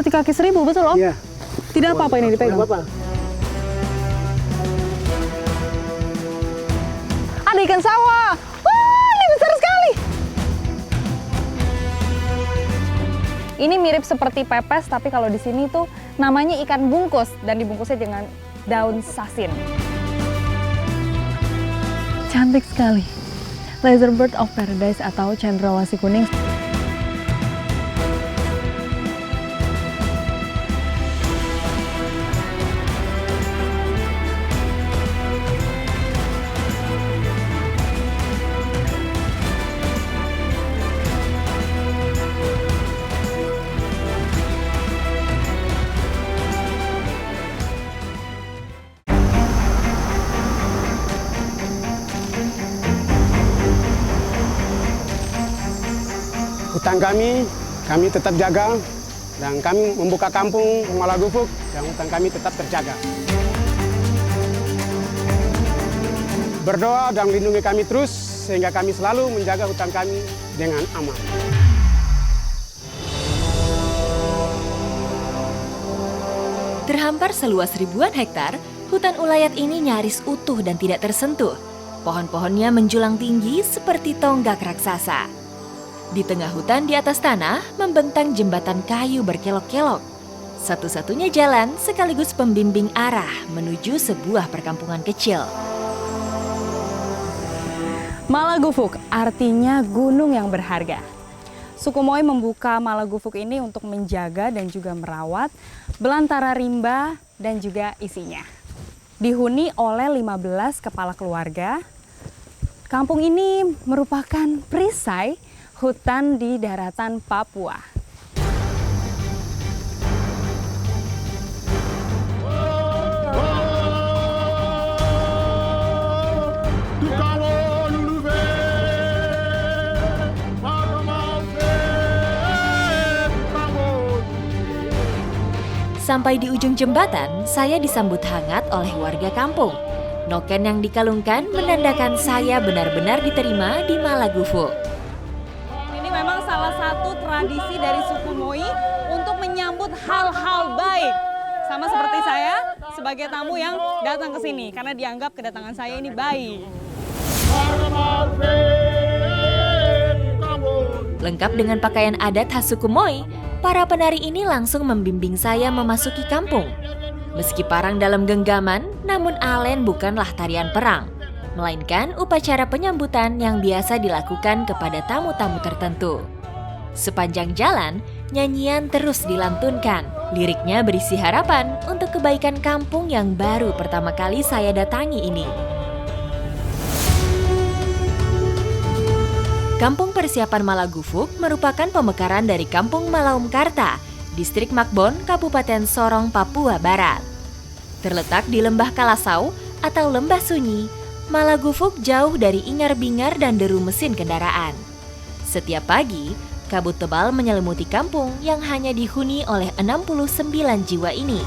seperti kaki seribu, betul Om? Iya. Tidak apa-apa ini dipegang. Tidak apa-apa. Ada ikan sawah. Wah, ini besar sekali. Ini mirip seperti pepes, tapi kalau di sini tuh namanya ikan bungkus dan dibungkusnya dengan daun sasin. Cantik sekali. Laserbird of Paradise atau cendrawasih kuning. Hutan kami tetap jaga, dan kami membuka kampung Malagufuk dan hutan kami tetap terjaga. Berdoa dan lindungi kami terus sehingga kami selalu menjaga hutan kami dengan aman. Terhampar seluas ribuan hektar, hutan ulayat ini nyaris utuh dan tidak tersentuh. Pohon-pohonnya menjulang tinggi seperti tonggak raksasa. Di tengah hutan di atas tanah membentang jembatan kayu berkelok-kelok. Satu-satunya jalan sekaligus pembimbing arah menuju sebuah perkampungan kecil. Malagufuk artinya gunung yang berharga. Suku Moy membuka Malagufuk ini untuk menjaga dan juga merawat belantara rimba dan juga isinya. Dihuni oleh 15 kepala keluarga, kampung ini merupakan perisai hutan di daratan Papua. Sampai di ujung jembatan, saya disambut hangat oleh warga kampung. Noken yang dikalungkan menandakan saya benar-benar diterima di Malagufuk. Memang salah satu tradisi dari suku Moy untuk menyambut hal-hal baik. Sama seperti saya sebagai tamu yang datang ke sini karena dianggap kedatangan saya ini baik. Lengkap dengan pakaian adat khas suku Moy, para penari ini langsung membimbing saya memasuki kampung. Meski parang dalam genggaman, namun alen bukanlah tarian perang, melainkan upacara penyambutan yang biasa dilakukan kepada tamu-tamu tertentu. Sepanjang jalan, nyanyian terus dilantunkan. Liriknya berisi harapan untuk kebaikan kampung yang baru pertama kali saya datangi ini. Kampung Persiapan Malagufuk merupakan pemekaran dari Kampung Malaumkarta, Distrik Makbon, Kabupaten Sorong, Papua Barat. Terletak di Lembah Kalasau atau Lembah Sunyi, Malagufuk jauh dari ingar-bingar dan deru mesin kendaraan. Setiap pagi, kabut tebal menyelimuti kampung yang hanya dihuni oleh 69 jiwa ini.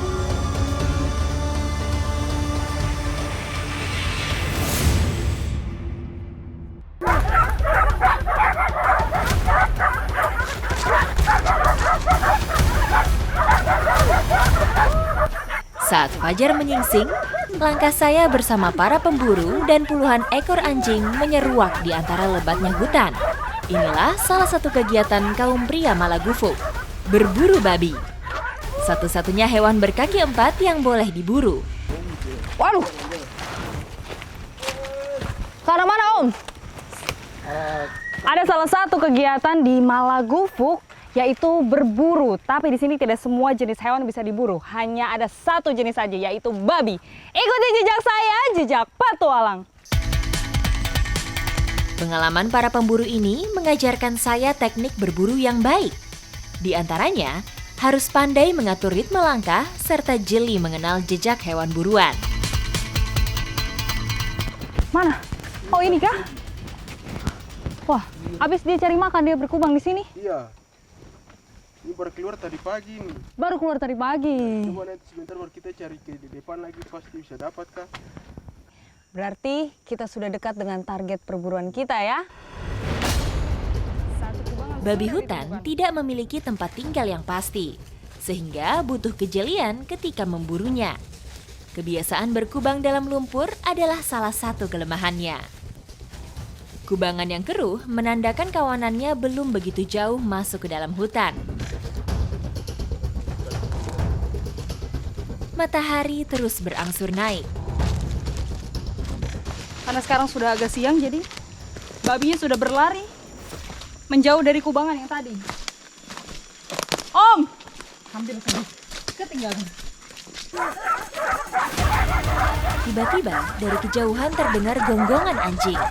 Saat fajar menyingsing, langkah saya bersama para pemburu dan puluhan ekor anjing menyeruak di antara lebatnya hutan. Inilah salah satu kegiatan kaum pria Malagufuk, berburu babi. Satu-satunya hewan berkaki 4 yang boleh diburu. Waduh! Ke arah mana Om? Ada salah satu kegiatan di Malagufuk yaitu berburu, tapi di sini tidak semua jenis hewan bisa diburu, hanya ada satu jenis saja yaitu babi. Ikuti jejak saya, jejak petualang. Pengalaman para pemburu ini mengajarkan saya teknik berburu yang baik. Di antaranya, harus pandai mengatur ritme langkah serta jeli mengenal jejak hewan buruan. Mana? Oh ini kah? Wah, habis dia cari makan dia berkubang di sini. Iya. Ini baru keluar tadi pagi nih. Baru keluar tadi pagi. Coba nanti sebentar baru kita cari ke di depan lagi, pasti bisa dapat kah? Berarti kita sudah dekat dengan target perburuan kita ya. Babi hutan tidak memiliki tempat tinggal yang pasti. sehingga butuh kejelian ketika memburunya. Kebiasaan berkubang dalam lumpur adalah salah satu kelemahannya. Kubangan yang keruh menandakan kawanannya belum begitu jauh masuk ke dalam hutan. Matahari terus berangsur naik. Karena sekarang sudah agak siang, jadi babinya sudah berlari menjauh dari kubangan yang tadi. Om! Hampir saja ketinggalan. Tiba-tiba dari kejauhan terdengar gonggongan anjing.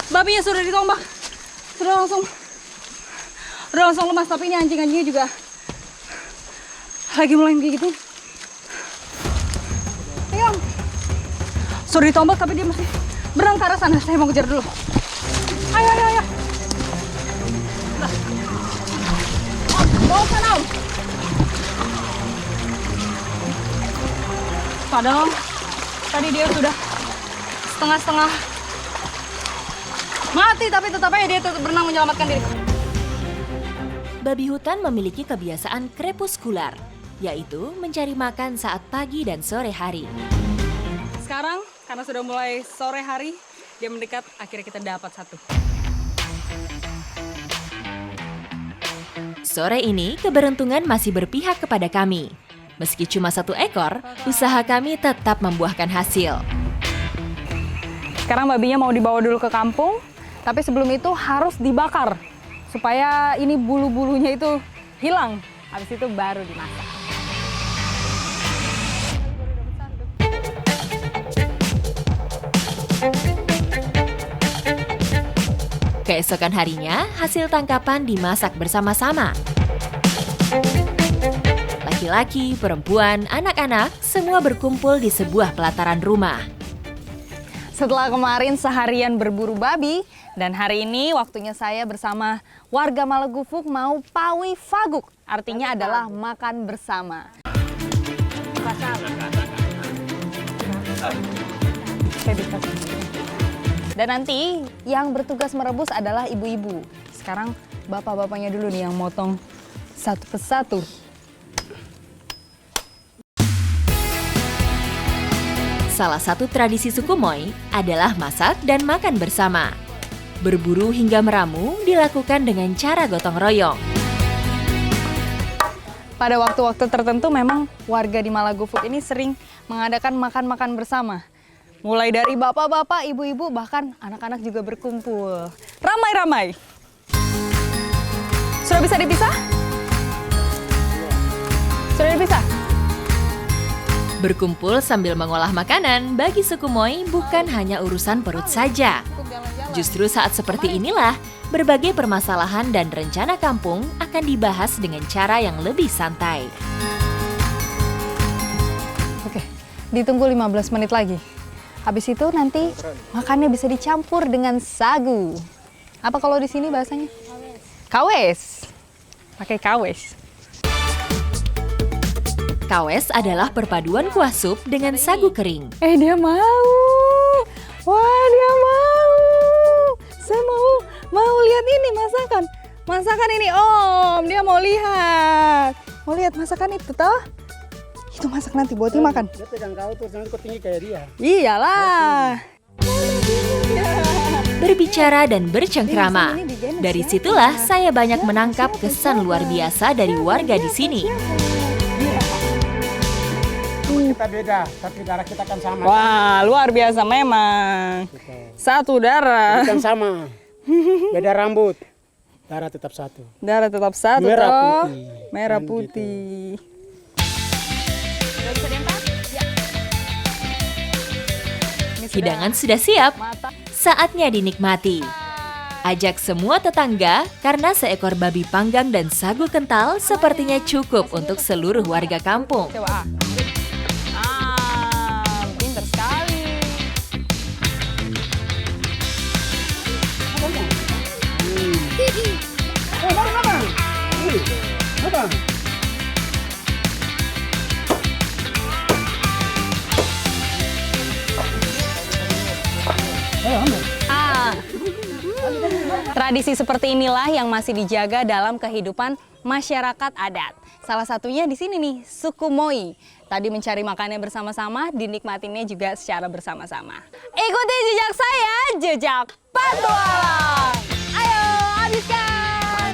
Babinya sudah ditombak. Sudah langsung lemas, tapi ini anjing-anjingnya juga lagi mulai gitu. Ayo. Sudah ditombak tapi dia masih berenang ke arah sana. Saya mau kejar dulu. Ayo. Nah. Bawa sana, Om. Padahal tadi dia sudah setengah-setengah mati, tapi tetap aja dia tetap berenang menyelamatkan diri. Babi hutan memiliki kebiasaan krepuskular, yaitu mencari makan saat pagi dan sore hari. Sekarang, karena sudah mulai sore hari, dia mendekat, akhirnya kita dapat satu. Sore ini, keberuntungan masih berpihak kepada kami. Meski cuma satu ekor, usaha kami tetap membuahkan hasil. Sekarang babinya mau dibawa dulu ke kampung, tapi sebelum itu harus dibakar supaya ini bulu-bulunya itu hilang. Habis itu baru dimasak. Keesokan harinya, hasil tangkapan dimasak bersama-sama. Laki-laki, perempuan, anak-anak, semua berkumpul di sebuah pelataran rumah. Setelah kemarin seharian berburu babi, dan hari ini waktunya saya bersama warga Malagufuk mau pawi faguk. Artinya adalah makan bersama. Dan nanti yang bertugas merebus adalah ibu-ibu. Sekarang bapak-bapaknya dulu nih yang motong satu persatu. Salah satu tradisi suku Moy adalah masak dan makan bersama. Berburu hingga meramu dilakukan dengan cara gotong royong. Pada waktu-waktu tertentu memang warga di Malagufuk ini sering mengadakan makan-makan bersama. Mulai dari bapak-bapak, ibu-ibu, bahkan anak-anak juga berkumpul. Ramai-ramai. Sudah bisa dipisah? Sudah dipisah? Berkumpul sambil mengolah makanan bagi suku Moy bukan hanya urusan perut saja. Justru saat seperti inilah, berbagai permasalahan dan rencana kampung akan dibahas dengan cara yang lebih santai. Oke, ditunggu 15 menit lagi. Habis itu nanti makannya bisa dicampur dengan sagu. Apa kalau di sini bahasanya? Kawes. Pakai kawes. Kawes adalah perpaduan kuah sup dengan sagu kering. Dia mau. Wah, dia mau. Saya mau lihat ini masakan. Masakan ini, Om. Dia mau lihat. Mau lihat masakan itu toh? Itu masak nanti buat dimakan. Dia pegang kau terus nanti kau tinggi kayak dia. Iyalah. Berbicara dan bercengkrama. Dari situlah saya banyak menangkap kesan luar biasa dari warga di sini. Kita beda, tapi darah kita kan sama. Wah, luar biasa memang. Satu darah. Kan sama. Beda rambut. Darah tetap satu. Darah tetap satu. Merah toh. putih. Merah Kan putih. Hidangan sudah siap. Mata. Saatnya dinikmati. Ajak semua tetangga karena seekor babi panggang dan sagu kental sepertinya cukup untuk seluruh warga kampung. Coba. Pinter sekali. Tradisi seperti inilah yang masih dijaga dalam kehidupan masyarakat adat. Salah satunya di sini nih, suku Moi. Tadi mencari makannya bersama-sama, dinikmatinya juga secara bersama-sama. Ikuti jejak saya, jejak petualang. Ayo, habiskan!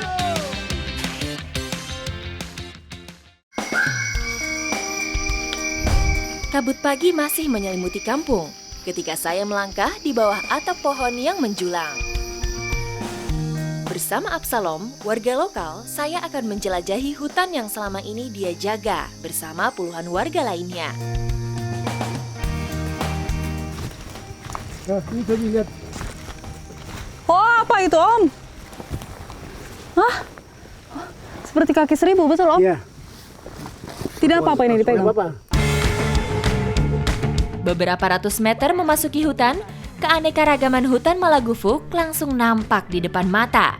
Kabut pagi masih menyelimuti kampung ketika saya melangkah di bawah atap pohon yang menjulang. Bersama Absalom, warga lokal, saya akan menjelajahi hutan yang selama ini dia jaga bersama puluhan warga lainnya. Oh, apa itu, Om? Hah? Seperti kaki seribu, betul, Om? Iya. Tidak apa-apa ini dipegang. Apa? Beberapa ratus meter memasuki hutan, keanekaragaman hutan Malagufuk langsung nampak di depan mata.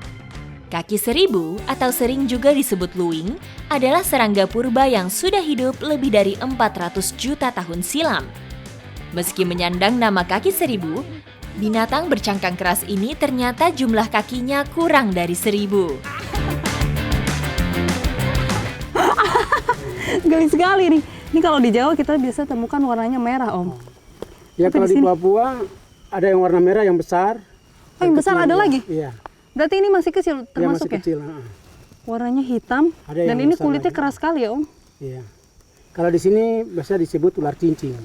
Kaki seribu atau sering juga disebut luwing adalah serangga purba yang sudah hidup lebih dari 400 juta tahun silam. Meski menyandang nama kaki seribu, binatang bercangkang keras ini ternyata jumlah kakinya kurang dari 1000. Geli sekali nih. Ini kalau di Jawa kita biasa temukan warnanya merah, Om. Ya, Tapi kalau di di sini- Papua ada yang warna merah yang besar. Oh, yang besar kecil. ada lagi? Iya. Berarti ini masih kecil Dia termasuk masih ya? kecil. Warnanya hitam Ada dan yang ini besar kulitnya lagi. keras sekali ya, Om. Iya. Kalau di sini biasa disebut ular cincin.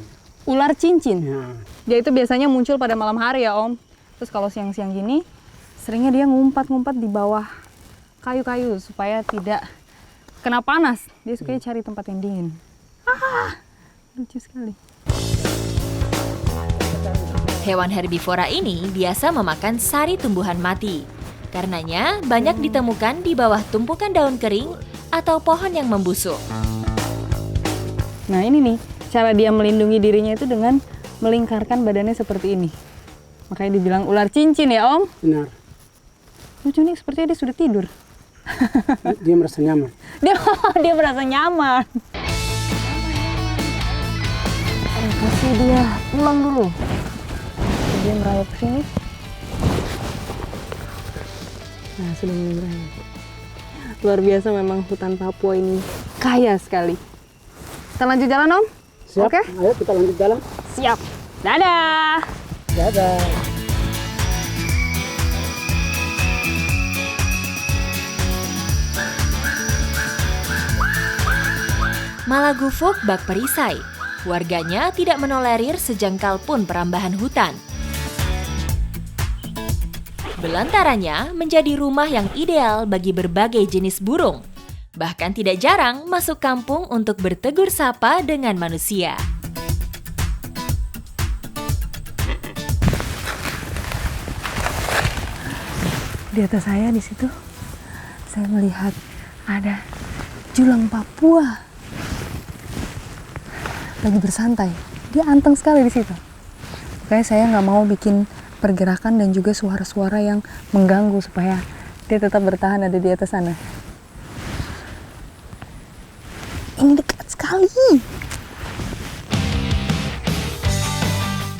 Ular cincin. Ya. Dia itu biasanya muncul pada malam hari ya, Om. Terus kalau siang-siang gini, seringnya dia ngumpat-ngumpat di bawah kayu-kayu supaya tidak kena panas. Dia sukanya cari tempat yang dingin. Ah, lucu sekali. Hewan herbivora ini biasa memakan sari tumbuhan mati. Karenanya banyak ditemukan di bawah tumpukan daun kering atau pohon yang membusuk. Nah ini nih, cara dia melindungi dirinya itu dengan melingkarkan badannya seperti ini. Makanya dibilang ular cincin ya, Om. Benar. Lucu nih, sepertinya dia sudah tidur. Dia merasa nyaman. Dia merasa nyaman. Kasih dia pulang dulu. Dia merayap ke sini. Nah, sudah mulai merayap. Luar biasa memang hutan Papua ini kaya sekali. Kita lanjut jalan, Om? Siap? Oke. Ayo kita lanjut jalan. Siap. Dadah. Dadah. Malagufuk bak perisai. Warganya tidak menolerir sejengkal pun perambahan hutan. Belantarannya menjadi rumah yang ideal bagi berbagai jenis burung. Bahkan tidak jarang masuk kampung untuk bertegur sapa dengan manusia. Di atas saya di situ, saya melihat ada julang Papua lagi bersantai. Dia anteng sekali di situ. Makanya saya nggak mau bikin pergerakan dan juga suara-suara yang mengganggu supaya dia tetap bertahan ada di atas sana. Ini dekat sekali.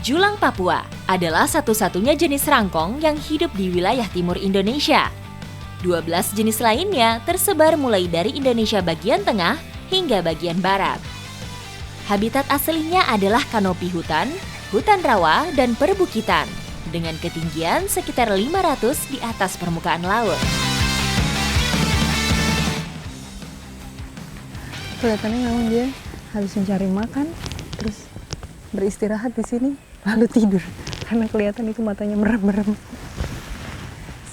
Julang Papua adalah satu-satunya jenis rangkong yang hidup di wilayah timur Indonesia. 12 jenis lainnya tersebar mulai dari Indonesia bagian tengah hingga bagian barat. Habitat aslinya adalah kanopi hutan, hutan rawa, dan perbukitan dengan ketinggian sekitar 500 di atas permukaan laut. Kelihatannya memang dia habis mencari makan, terus beristirahat di sini, lalu tidur. Karena kelihatan itu matanya merem-merem.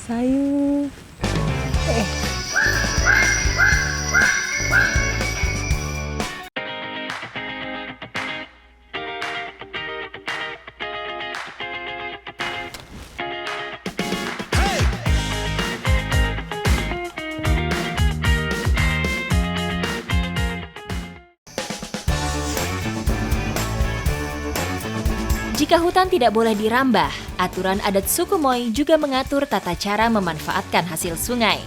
Sayur. Jika hutan tidak boleh dirambah, aturan adat suku Moi juga mengatur tata cara memanfaatkan hasil sungai.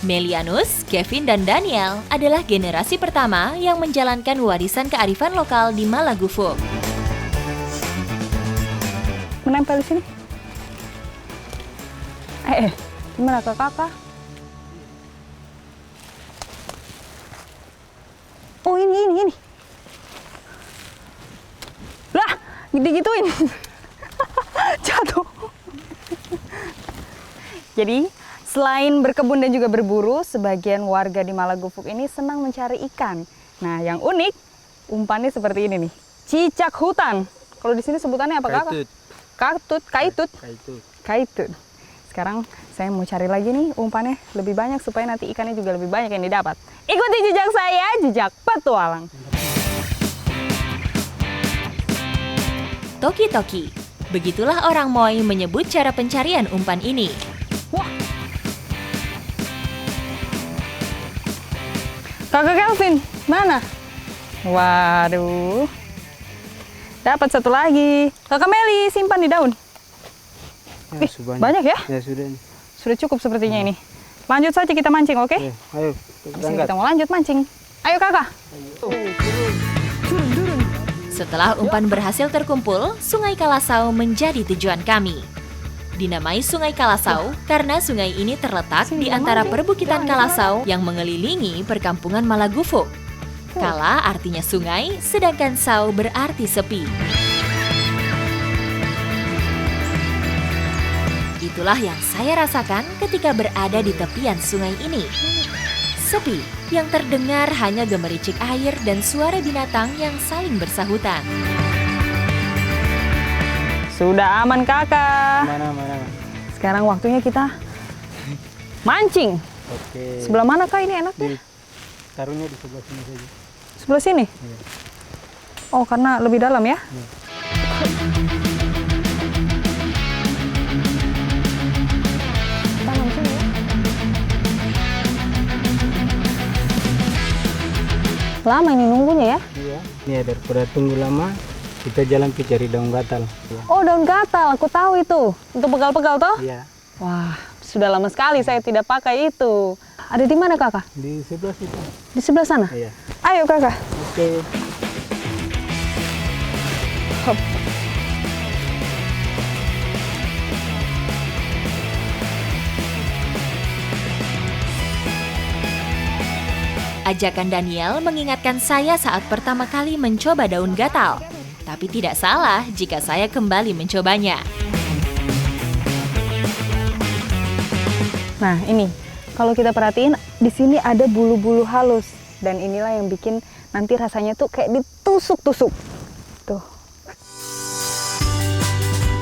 Melianus, Kevin, dan Daniel adalah generasi pertama yang menjalankan warisan kearifan lokal di Malagufuk. Menempel di sini. Gimana kakak? Oh ini. Lah, digituin. Jatuh. Jadi, selain berkebun dan juga berburu, sebagian warga di Malagufuk ini senang mencari ikan. Nah, yang unik, umpannya seperti ini nih. Cicak hutan. Kalau di sini sebutannya apa kakak? Kaitut. Sekarang saya mau cari lagi nih umpannya lebih banyak supaya nanti ikannya juga lebih banyak yang didapat. Ikuti jejak saya, jejak petualang. Toki-toki. Begitulah orang Moi menyebut cara pencarian umpan ini. Wah. Kakak Kelvin, mana? Waduh. Dapat satu lagi. Kakak Meli, simpan di daun. Ya, banyak ya? Ya sudah. Sudah cukup sepertinya ini. Lanjut saja kita mancing, oke? Ya, ayo. Kita mau lanjut mancing. Ayo kakak. Setelah umpan berhasil terkumpul, Sungai Kalasau menjadi tujuan kami. Dinamai Sungai Kalasau karena sungai ini terletak di antara perbukitan Kalasau yang mengelilingi perkampungan Malagufuk. Kala artinya sungai, sedangkan sau berarti sepi. Itulah yang saya rasakan ketika berada di tepian sungai ini. Sepi, yang terdengar hanya gemericik air dan suara binatang yang saling bersahutan. Sudah aman kakak. Mana. Sekarang waktunya kita mancing. Oke. Sebelah mana kak ini enaknya? Taruhnya di sebelah sini saja. Sebelah sini? Iya. Oh, karena lebih dalam ya? Iya. Tanam sini ya. Lama ini nunggunya ya? Iya. Ya, daripada tunggu lama, kita jalan ke cari daun gatal. Ya. Oh, daun gatal, aku tahu itu. Untuk pegal-pegal toh? Iya. Wah, sudah lama sekali saya tidak pakai itu. Ada di mana kakak? Di sebelah situ. Di sebelah sana? Iya. Ayo kakak. Oke. Hop. Ajakan Daniel mengingatkan saya saat pertama kali mencoba daun gatal. Tapi tidak salah jika saya kembali mencobanya. Nah, ini. Kalau kita perhatiin, di sini ada bulu-bulu halus. Dan inilah yang bikin nanti rasanya tuh kayak ditusuk-tusuk. Tuh.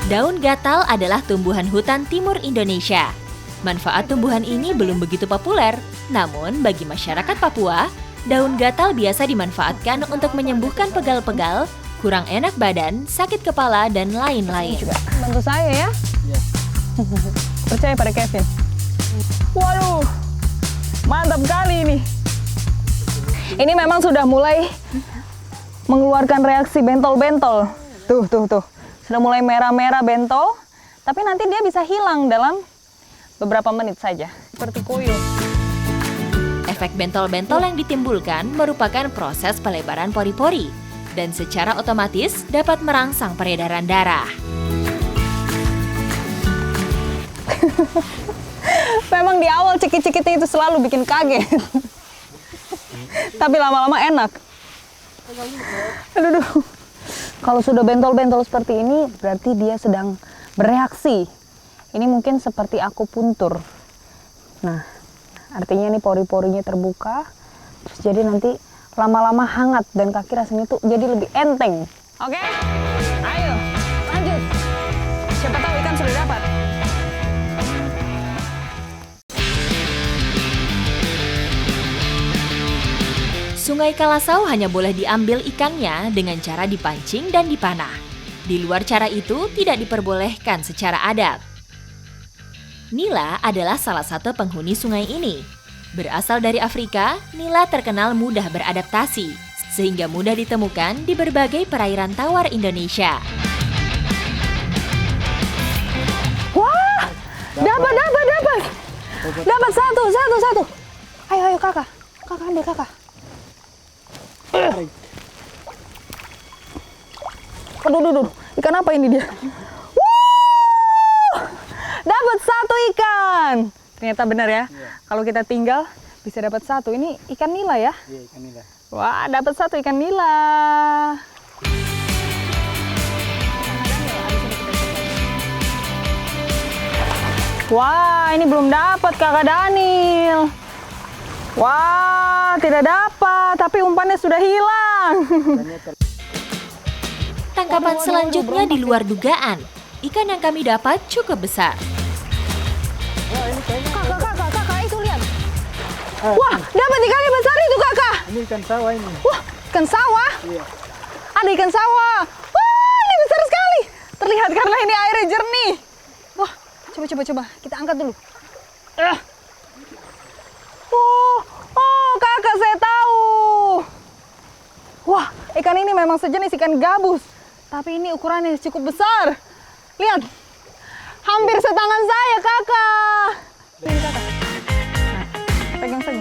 Daun gatal adalah tumbuhan hutan timur Indonesia. Manfaat tumbuhan ini belum begitu populer, namun bagi masyarakat Papua, daun gatal biasa dimanfaatkan untuk menyembuhkan pegal-pegal, kurang enak badan, sakit kepala, dan lain-lain. Bantu saya ya. Iya. Percaya pada Kevin. Waduh, mantap kali ini. Ini memang sudah mulai mengeluarkan reaksi bentol-bentol. Tuh. Sudah mulai merah-merah bentol, tapi nanti dia bisa hilang dalam beberapa menit saja. Seperti koyo. Efek bentol-bentol yang ditimbulkan merupakan proses pelebaran pori-pori dan secara otomatis dapat merangsang peredaran darah. Memang di awal cekit-cekitnya itu selalu bikin kaget. Tapi lama-lama enak. Aduh. Kalau sudah bentol-bentol seperti ini, berarti dia sedang bereaksi. Ini mungkin seperti akupuntur. Nah, artinya nih pori-porinya terbuka. Terus jadi nanti lama-lama hangat dan kaki rasanya tuh jadi lebih enteng. Oke? Ayo, lanjut. Siapa tahu ikan sudah dapat. Sungai Kalasau hanya boleh diambil ikannya dengan cara dipancing dan dipanah. Di luar cara itu tidak diperbolehkan secara adat. Nila adalah salah satu penghuni sungai ini. Berasal dari Afrika, Nila terkenal mudah beradaptasi, sehingga mudah ditemukan di berbagai perairan tawar Indonesia. Wah, dapat. Dapat satu. Ayo kakak. Kakak ambil kakak. Aduh. Ikan apa ini dia? Dapat satu ikan. Ternyata benar ya. Kalau kita tinggal bisa dapat satu. Ini ikan nila ya? Iya, ikan nila. Wah, dapat satu ikan nila. Wah, ini belum dapat Kakak Daniel. Wah, tidak dapat, tapi umpannya sudah hilang. Tangkapan selanjutnya di luar dugaan. Ikan yang kami dapat cukup besar. Kakak, itu lihat. Wah, dapat ikan yang besar itu Kakak. Ini ikan sawah ini. Wah, ikan sawah. Iya. Ada ikan sawah. Wah, ini besar sekali. Terlihat karena ini airnya jernih. Wah, coba. Kita angkat dulu. Oh, Kakak, saya tahu. Wah, ikan ini memang sejenis ikan gabus. Tapi ini ukurannya cukup besar. Lihat, hampir setangan saya, Kakak. Ini Kakak. Nah, pegang saja.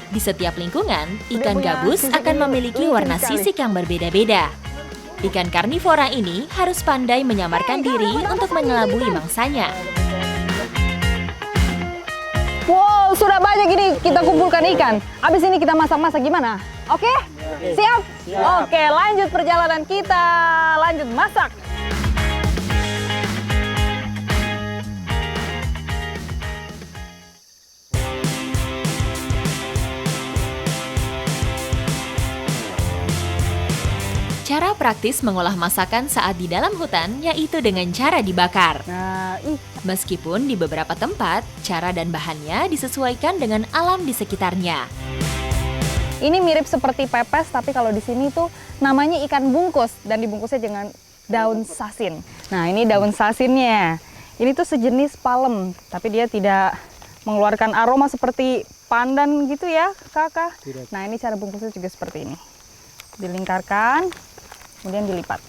Di setiap lingkungan, ikan punya gabus sisik akan ini memiliki licin warna sekali. sisik yang berbeda-beda. Ikan karnivora ini harus pandai menyamarkan diri untuk mengelabui mangsanya. Wow, sudah banyak ini kita kumpulkan ikan. Abis ini kita masak-masak gimana? Oke? Siap? Oke, lanjut perjalanan kita. Lanjut masak. Cara praktis mengolah masakan saat di dalam hutan yaitu dengan cara dibakar. Nah, Meskipun di beberapa tempat, cara dan bahannya disesuaikan dengan alam di sekitarnya. ini mirip seperti pepes, tapi kalau di sini tuh namanya ikan bungkus dan dibungkusnya dengan daun sasin. Nah, ini daun sasinnya. Ini tuh sejenis palem, tapi dia tidak mengeluarkan aroma seperti pandan gitu ya, Kakak. Tidak. Nah, ini cara bungkusnya juga seperti ini. Dilingkarkan, kemudian dilipat.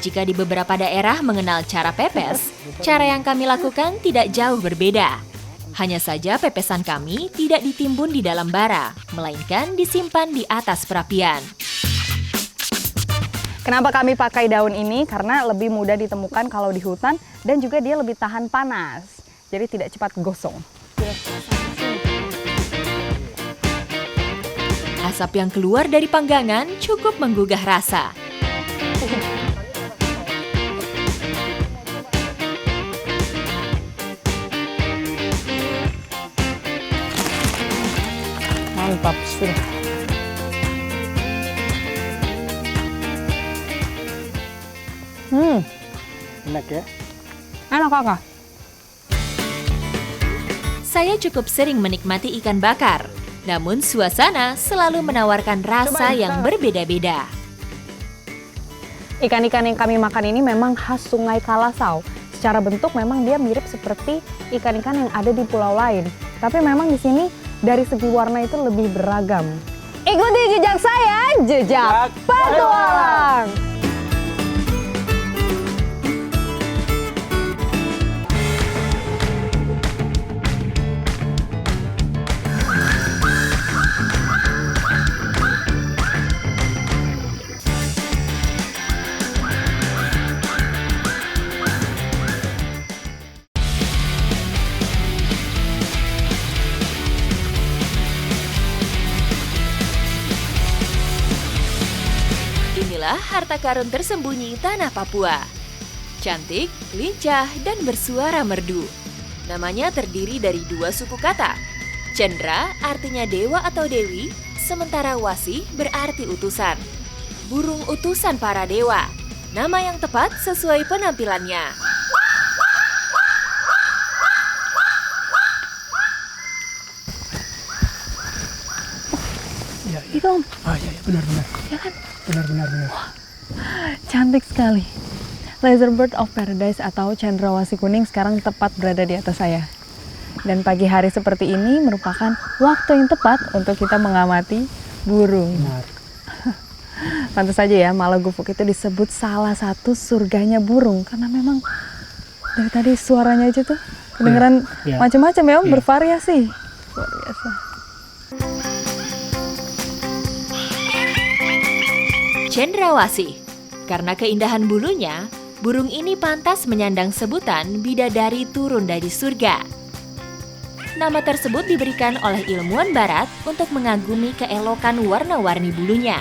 Jika di beberapa daerah mengenal cara pepes, cara yang kami lakukan tidak jauh berbeda. Hanya saja pepesan kami tidak ditimbun di dalam bara, melainkan disimpan di atas perapian. Kenapa kami pakai daun ini? Karena lebih mudah ditemukan kalau di hutan dan juga dia lebih tahan panas. Jadi tidak cepat gosong. Asap yang keluar dari panggangan cukup menggugah rasa. Mantap, sudah. Enak ya? Enak, Kakak. Saya cukup sering menikmati ikan bakar, namun suasana selalu menawarkan rasa yang berbeda-beda. Ikan-ikan yang kami makan ini memang khas Sungai Kalasau. Secara bentuk memang dia mirip seperti ikan-ikan yang ada di pulau lain. Tapi memang di sini dari segi warna itu lebih beragam. Ikuti jejak saya, jejak petualang. Inilah harta karun tersembunyi tanah Papua. Cantik, lincah, dan bersuara merdu. Namanya terdiri dari dua suku kata. Cendra artinya dewa atau dewi, sementara Wasi berarti utusan. Burung utusan para dewa. Nama yang tepat sesuai penampilannya. Itu Om, Ah iya, benar. ya kan? Benar. Cantik sekali. Laserbird of Paradise atau cendrawasih kuning sekarang tepat berada di atas saya. Dan pagi hari seperti ini merupakan waktu yang tepat untuk kita mengamati burung. Benar. Pantas saja ya, Malagufuk itu disebut salah satu surganya burung. Karena memang dari tadi suaranya aja tuh kedengeran Iya. macam-macam ya Om, Iya. bervariasi. Luar biasa. Cendrawasih. Karena keindahan bulunya, burung ini pantas menyandang sebutan bidadari turun dari surga. Nama tersebut diberikan oleh ilmuwan barat untuk mengagumi keelokan warna-warni bulunya.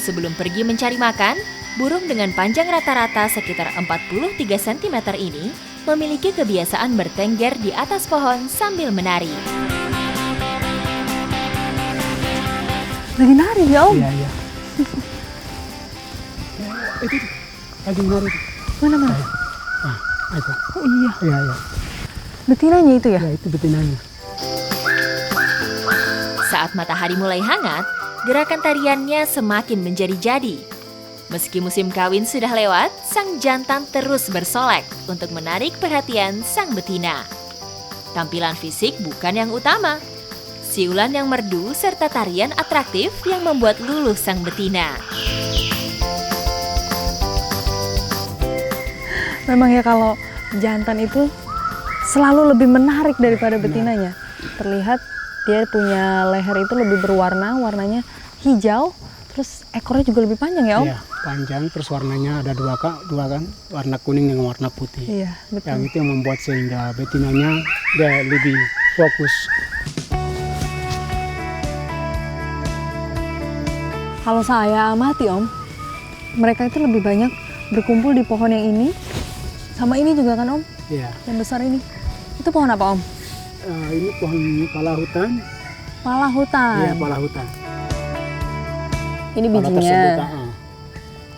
Sebelum pergi mencari makan, burung dengan panjang rata-rata sekitar 43 cm ini memiliki kebiasaan bertengger di atas pohon sambil menari. Lagi nari ya Om? Iya, iya. Itu lagi nari. Mana? Itu. Oh iya, Iya, iya. betinanya itu ya? Ya, itu betinanya. Saat matahari mulai hangat, gerakan tariannya semakin menjadi-jadi. Meski musim kawin sudah lewat, sang jantan terus bersolek untuk menarik perhatian sang betina. Tampilan fisik bukan yang utama. Siulan yang merdu serta tarian atraktif yang membuat luluh sang betina. Memang ya kalau jantan itu selalu lebih menarik daripada betinanya. Terlihat dia punya leher itu lebih berwarna, warnanya hijau, terus ekornya juga lebih panjang ya Om? Iya, panjang, terus warnanya ada dua kan, warna kuning dengan warna putih. Iya, betul. Yang itu yang membuat sehingga betinanya dia lebih fokus. Kalau saya amati Om, mereka itu lebih banyak berkumpul di pohon yang ini, sama ini juga kan Om, Iya. yang besar ini. Itu pohon apa Om? Ini pohon pala hutan. Pala hutan. Iya, pala hutan. Ini Pala bijinya. tersebut,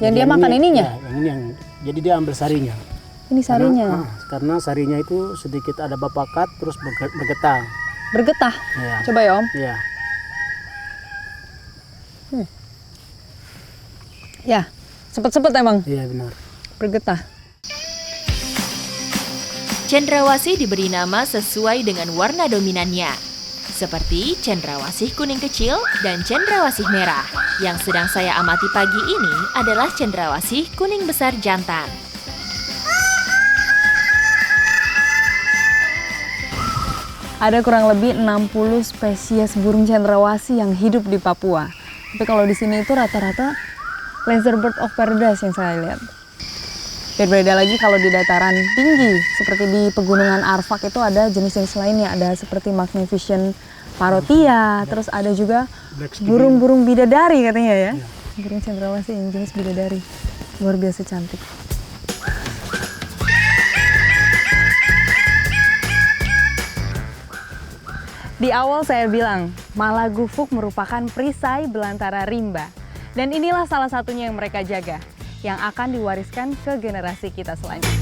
Yang Jadi dia makan ininya? Ya, yang ini yang jadi dia ambil sarinya. Ini sarinya. Karena sarinya itu sedikit ada bapakat terus bergetah. Bergetah. Iya. Coba ya Om. Iya. Ya, sepet-sepet emang. Iya, benar. Bergetah. Cendrawasih diberi nama sesuai dengan warna dominannya, seperti cendrawasih kuning kecil dan cendrawasih merah. Yang sedang saya amati pagi ini adalah cendrawasih kuning besar jantan. Ada kurang lebih 60 spesies burung cendrawasih yang hidup di Papua. Tapi kalau di sini itu rata-rata Lizard Bird of Paradise yang saya lihat. Berbeda lagi kalau di dataran tinggi, seperti di pegunungan Arfak itu ada jenis-jenis lainnya. Ada seperti Magnificent Parotia, terus ada juga burung-burung bidadari katanya ya. Burung cendrawasih yang jenis bidadari. Luar biasa cantik. Di awal saya bilang, Malagufuk merupakan perisai belantara rimba. Dan inilah salah satunya yang mereka jaga, yang akan diwariskan ke generasi kita selanjutnya.